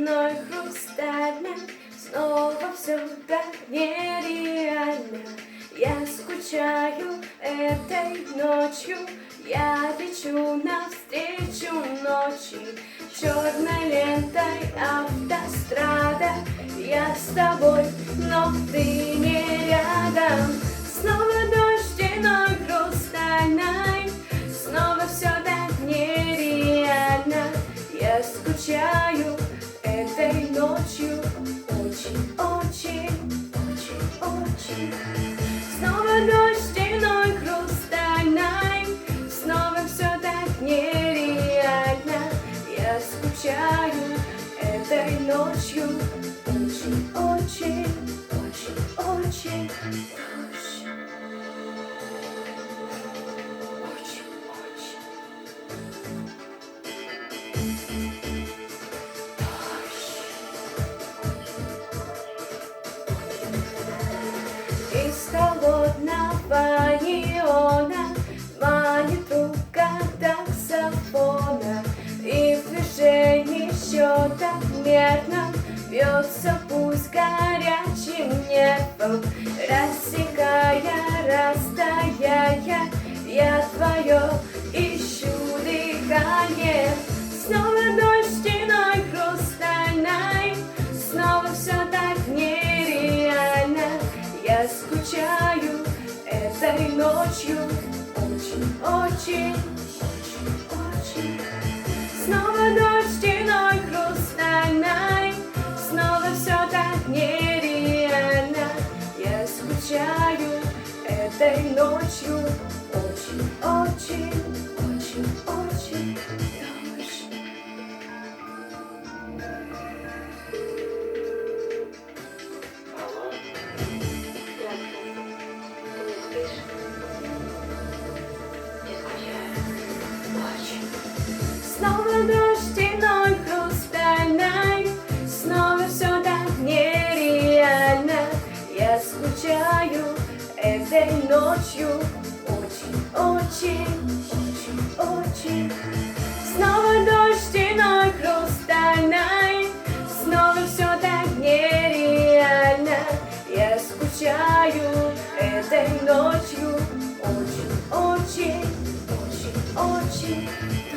стеной хрустальной, снова все так нереально. Я скучаю этой ночью, я лечу навстречу ночи. Черной лентой автострада, я с тобой, но ты не рядом. Снова дождь стеной хрустальной, снова все так нереально. Я скучаю этой ночью, очень, очень, очень, очень. Снова дождь стеной хрустальной, снова все так нереально. Я скучаю этой ночью, очень, очень, очень, очень, очень. Из холодного неона манит рука таксофона, и в движении счета мерно бьется пульс горячим нервом, рассекая расстояния. Я твое ищу дыхание. Снова дождь стеной хрустальной, снова все так нереально. Я скучаю этой ночью, очень, очень, очень, очень. Снова дождь стеной хрустальной, снова все так нереально. Я скучаю этой ночью, очень, очень, очень, очень, очень. Снова дождь стеной хрустальной, снова все так нереально. Я скучаю этой ночью, очень, очень, очень, очень. Снова дождь стеной хрустальной, снова все так нереально. Я скучаю этой ночью, очень, очень, очень, очень.